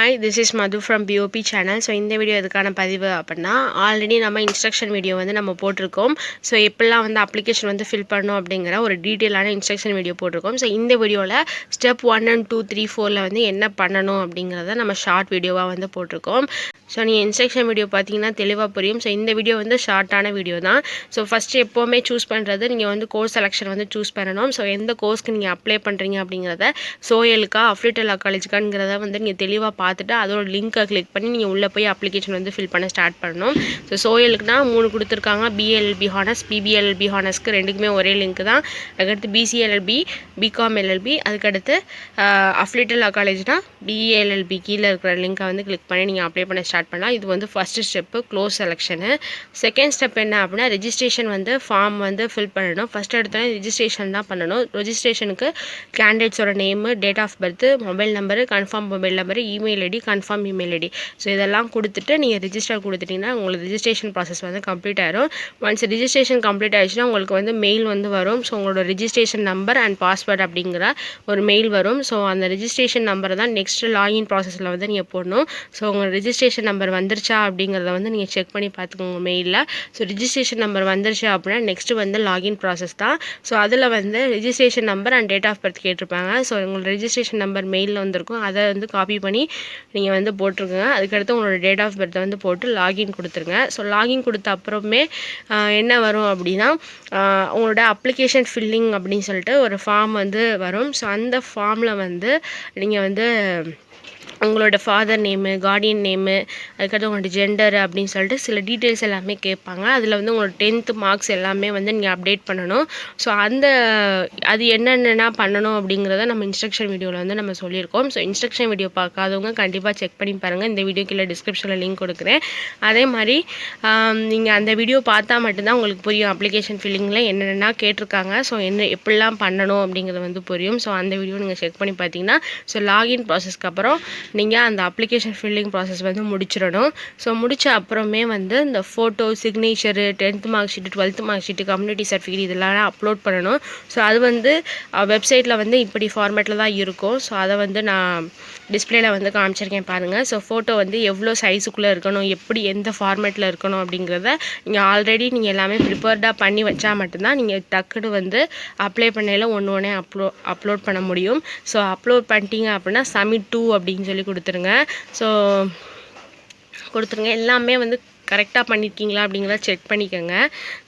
Hi, this is Madhu from BOP channel. So இந்த video எதுக்கான பதிவு அப்படின்னா ஆல்ரெடி நம்ம இன்ஸ்ட்ரக்ஷன் வீடியோ வந்து நம்ம போட்டிருக்கோம். ஸோ எப்படிலாம் வந்து அப்ளிகேஷன் வந்து ஃபில் பண்ணணும் அப்படிங்கிற ஒரு டீட்டெயிலான இன்ஸ்ட்ரக்ஷன் வீடியோ போட்டிருக்கோம். ஸோ இந்த வீடியோவில் ஸ்டெப் 1 and 2 3 4ல் வந்து என்ன பண்ணணும் அப்படிங்கிறத நம்ம ஷார்ட் வீடியோவாக வந்து போட்டிருக்கோம். ஸோ நீங்கள் இன்ஸ்ட்ரக்ஷன் வீடியோ பார்த்தீங்கன்னா தெளிவாக புரியும். ஸோ இந்த வீடியோ வந்து ஷார்ட்டான வீடியோ தான். ஸோ ஃபஸ்ட்டு எப்போவுமே சூஸ் பண்ணுறது நீங்கள் வந்து கோர்ஸ் செலெக்ஷன் வந்து சூஸ் பண்ணணும். ஸோ எந்த கோர்ஸ்க்கு நீங்கள் அப்ளை பண்ணுறீங்க அப்படிங்கிறத SOELக்கா அஃபிலியேட்டட் லா காலேஜ்க்காங்கிறத வந்து நீங்கள் தெளிவாக பார்த்துட்டு அதோட லிங்க்கை கிளிக் பண்ணி நீங்கள் உள்ளே போய் அப்ளிகேஷன் வந்து ஃபில் பண்ண ஸ்டார்ட் பண்ணணும். ஸோ SOELக்குனா 3 கொடுத்துருக்காங்க. BLLB ஹானர்ஸ், PBLLB ஹானர்ஸ்க்கு ரெண்டுக்குமே ஒரே லிங்க் தான். அதுக்கடுத்து BCLLB, BCom LLB, அதுக்கடுத்து அஃபிலியேட்டட் லா காலேஜ்னா BLLB கீழே இருக்கிற லிங்க்கை வந்து கிளிக் பண்ணி நீங்கள் அப்ளை பண்ண ஸ்டார்ட் பண்ணலாம். இது வந்து first step close selection. Second step என்ன அப்படின்னா ரெஜிஸ்ட்ரேஷன் வந்து ஃபார்ம் வந்து ஃபில் பண்ணணும். ஃபஸ்ட் எடுத்தோடனே ரெஜிஸ்ட்ரேஷன் தான் பண்ணணும். ரெஜிஸ்ட்ரேஷனுக்கு கேண்டிடேட்ஸோட name, date of birth, mobile number, confirm mobile number, email ID, confirm email ID. So இதெல்லாம் கொடுத்துட்டு நீங்கள் ரிஜிஸ்டர் கொடுத்துட்டிங்கன்னா உங்களுக்கு ரிஜிஸ்ட்ரேஷன் ப்ராசஸ் வந்து கம்ப்ளீட் ஆயிரும். ஒன்ஸ் ரிஜிஸ்ட்ரேஷன் கம்ப்ளீட் ஆயிடுச்சுன்னா உங்களுக்கு வந்து மெயில் வந்து வரும். ஸோ உங்களோட ரிஜிஸ்ட்ரேஷன் நம்பர் அண்ட் பாஸ்வேர்ட் அப்படிங்கிற ஒரு மெயில் வரும். ஸோ அந்த ரிஜிஸ்ட்ரேஷன் நம்பரை தான் நெக்ஸ்ட் லாகின் ப்ராசஸில் வந்து நீங்கள் போடணும். ஸோ உங்கள் ரிஜிஸ்ட்ரேஷன் நம்பர் வந்துருச்சா அப்படிங்கிறத வந்து நீங்கள் செக் பண்ணி பார்த்துக்கோங்க மெயிலில். ஸோ ரிஜிஸ்ட்ரேஷன் நம்பர் வந்துருச்சு அப்படின்னா நெக்ஸ்ட்டு வந்து லாகின் ப்ராசஸ் தான். ஸோ அதில் வந்து registration number and date of birth கேட்டிருப்பாங்க. ஸோ உங்களோட ரிஜிஸ்ட்ரேஷன் நம்பர் மெயிலில் வந்திருக்கும். அதை வந்து காப்பி பண்ணி நீங்கள் வந்து போட்டுருங்க. அதுக்கடுத்து உங்களோட டேட் ஆஃப் பர்த்தை வந்து போட்டு லாகின் கொடுத்துருங்க. ஸோ லாகின் கொடுத்த அப்புறமே என்ன வரும் அப்படின்னா உங்களோட அப்ளிகேஷன் ஃபில்லிங் அப்படின்னு சொல்லிட்டு ஒரு ஃபார்ம் வந்து வரும். ஸோ அந்த ஃபார்மில் வந்து நீங்கள் வந்து உங்களோட ஃபாதர் நேமு, கார்டியன் நேமு, அதுக்கடுத்து உங்களோட ஜெண்டர் அப்படின்னு சொல்லிட்டு சில டீட்டெயில்ஸ் எல்லாமே கேட்பாங்க. அதில் வந்து உங்களோட 10th மார்க்ஸ் எல்லாமே வந்து நீங்கள் அப்டேட் பண்ணணும். ஸோ அது என்னென்னா பண்ணணும் அப்படிங்கிறத நம்ம இன்ஸ்ட்ரக்ஷன் வீடியோவில் வந்து நம்ம சொல்லியிருக்கோம். ஸோ இன்ஸ்ட்ரக்ஷன் வீடியோ பார்க்காதவங்க கண்டிப்பாக செக் பண்ணி பாருங்கள். இந்த வீடியோ கீழே டிஸ்கிரிப்ஷனில் லிங்க் கொடுக்குறேன். அதே மாதிரி நீங்கள் அந்த வீடியோ பார்த்தா மட்டும்தான் உங்களுக்கு புரியும் அப்ளிகேஷன் ஃபில்லிங்கில் என்னென்னா கேட்டிருக்காங்க. ஸோ எப்படிலாம் பண்ணணும் அப்படிங்கிறது வந்து புரியும். ஸோ அந்த வீடியோ நீங்கள் செக் பண்ணி பார்த்தீங்கன்னா ஸோ லாகின் ப்ராசஸ்க்கு அப்புறம் நீங்கள் அந்த அப்ளிகேஷன் ஃபில்லிங் ப்ராசஸ் வந்து முடிச்சிடணும். ஸோ முடித்த அப்புறமே வந்து இந்த photo, signature, 10th mark sheet, 12th mark sheet, community certificate இதெல்லாம் அப்லோட் பண்ணணும். ஸோ அது வந்து வெப்சைட்டில் வந்து இப்படி ஃபார்மேட்டில் தான் இருக்கும். ஸோ அதை வந்து நான் டிஸ்பிளேல வந்து காமிச்சிருக்கேன் பாருங்கள். ஸோ ஃபோட்டோ வந்து எவ்வளோ சைஸுக்குள்ளே இருக்கணும், எப்படி எந்த ஃபார்மேட்டில் இருக்கணும் அப்படிங்கிறத நீங்கள் ஆல்ரெடி நீங்கள் எல்லாமே ப்ரிப்பேர்டாக பண்ணி வச்சா மட்டும்தான் நீங்கள் டக்குன்னு வந்து அப்ளை பண்ணையில் ஒன்று அப்லோட் பண்ண முடியும். ஸோ அப்லோட் பண்ணிட்டீங்க அப்படின்னா சப்மிட் டு அப்படின்னு சொல்லி கொடுத்துருங்க. எல்லாமே வந்து கரெக்டாக பண்ணியிருக்கீங்களா அப்படிங்கிறத செக் பண்ணிக்கோங்க.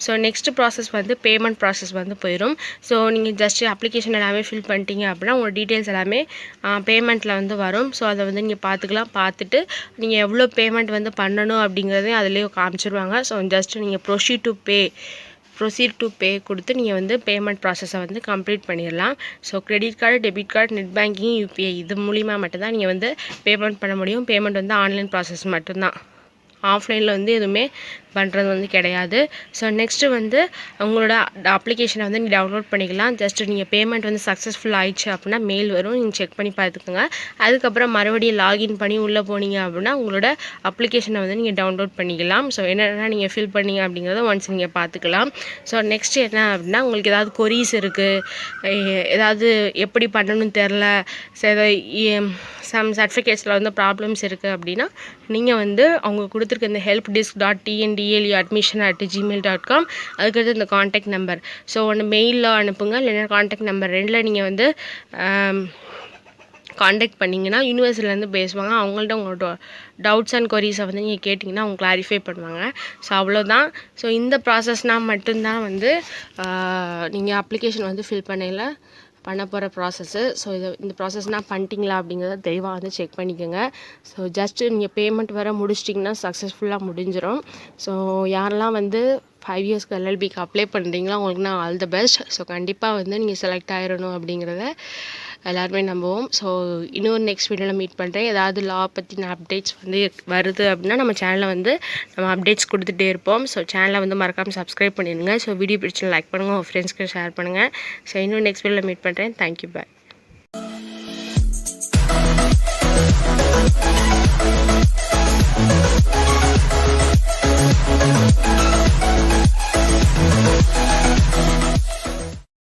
ஸோ நெக்ஸ்ட் ப்ராசஸ் வந்து பேமெண்ட் ப்ராசஸ் வந்து போயிடும். ஸோ நீங்கள் ஜஸ்ட்டு அப்ளிகேஷன் எல்லாமே ஃபில் பண்ணிட்டீங்க அப்படின்னா உங்களோட டீட்டெயில்ஸ் எல்லாமே பேமெண்ட்டில் வந்து வரும். ஸோ அதை வந்து நீங்கள் பார்த்துக்கலாம். பார்த்துட்டு நீங்கள் எவ்வளோ பேமெண்ட் வந்து பண்ணணும் அப்படிங்கிறதையும் அதிலேயே காமிச்சிருவாங்க. ஸோ ஜஸ்ட்டு நீங்கள் ப்ரொசீட் டு பே கொடுத்து நீங்கள் வந்து பேமெண்ட் ப்ராசஸை வந்து கம்ப்ளீட் பண்ணிடலாம். So credit card, debit card, net banking, UPI இது மூலிமா மட்டும்தான் நீங்கள் வந்து பேமெண்ட் பண்ண முடியும். பேமெண்ட் வந்து ஆன்லைன் ப்ராசஸ் மட்டும்தான். ஆஃப்லைனில் வந்து எதுவுமே பண்ணுறது வந்து கிடையாது. ஸோ நெக்ஸ்ட்டு வந்து உங்களோட அப்ளிகேஷனை வந்து நீங்கள் டவுன்லோட் பண்ணிக்கலாம். ஜஸ்ட்டு நீங்கள் பேமெண்ட் வந்து சக்ஸஸ்ஃபுல் ஆயிடுச்சு அப்படின்னா மெயில் வரும். நீங்கள் செக் பண்ணி பார்த்துக்கோங்க. அதுக்கப்புறம் மறுபடியும் லாகின் பண்ணி உள்ளே போனீங்க அப்படின்னா உங்களோட அப்ளிகேஷனை வந்து நீங்கள் டவுன்லோட் பண்ணிக்கலாம். ஸோ என்னென்னா நீங்கள் ஃபில் பண்ணீங்க அப்படிங்கிறத ஒன்ஸ் நீங்கள் பார்த்துக்கலாம். ஸோ நெக்ஸ்ட்டு என்ன அப்படின்னா உங்களுக்கு ஏதாவது கொரீஸ் இருக்குது, ஏதாவது எப்படி பண்ணணும்னு தெரில, சம் சர்டிஃபிகேட்ஸில் வந்து ப்ராப்ளம்ஸ் இருக்குது அப்படின்னா நீங்கள் வந்து அவங்க கொடுத்துருக்க இந்த helpdesk.tndleadmission@gmail.com அதுக்கடுத்து இந்த காண்டாக்ட் நம்பர். ஸோ ஒன்று மெயிலில் அனுப்புங்க, இல்லைன்னா காண்டாக்ட் நம்பர் 2ல் நீங்கள் வந்து காண்டாக்ட் பண்ணிங்கன்னா யூனிவர்சிட்டிலேருந்து பேசுவாங்க. அவங்கள்ட்ட உங்களோட டவுட்ஸ் அண்ட் கொரீஸை வந்து நீங்கள் கேட்டிங்கன்னா அவங்க கிளாரிஃபை பண்ணுவாங்க. ஸோ அவ்வளோதான். ஸோ இந்த ப்ராசஸ்னால் மட்டும்தான் வந்து நீங்கள் அப்ளிகேஷன் வந்து ஃபில் பண்ண போகிற ப்ராசஸ்ஸு. ஸோ இந்த ப்ராசஸ்னால் பண்ணிட்டீங்களா அப்படிங்கிறத தெளிவாக வந்து செக் பண்ணிக்கோங்க. ஸோ ஜஸ்ட்டு நீங்கள் பேமெண்ட் வர முடிச்சிட்டிங்கன்னா சக்ஸஸ்ஃபுல்லாக முடிஞ்சிடும். ஸோ யாரெல்லாம் வந்து 5 years LLBக்கு அப்ளை பண்ணுறீங்களோ உங்களுக்கு நான் ஆல் த பெஸ்ட். ஸோ கண்டிப்பாக வந்து நீங்கள் செலக்ட் ஆகிடணும் அப்படிங்கிறத எல்லாருமே நம்புவோம். ஸோ இன்னொரு நெக்ஸ்ட் வீடியோவில் மீட் பண்ணுறேன். ஏதாவது லா பற்றின அப்டேட்ஸ் வந்து வருது அப்படின்னா நம்ம சேனலில் வந்து நம்ம அப்டேட்ஸ் கொடுத்துட்டே இருப்போம். ஸோ சேனலை வந்து மறக்காமல் சப்ஸ்கிரைப் பண்ணிடுங்க. ஸோ வீடியோ பிடிச்சி லைக் பண்ணுங்கள், உங்கள் ஃப்ரெண்ட்ஸ்க்கு ஷேர் பண்ணுங்கள். ஸோ இன்னொரு நெக்ஸ்ட் வீடியோவில் மீட் பண்ணுறேன். தேங்க்யூ, பாய்.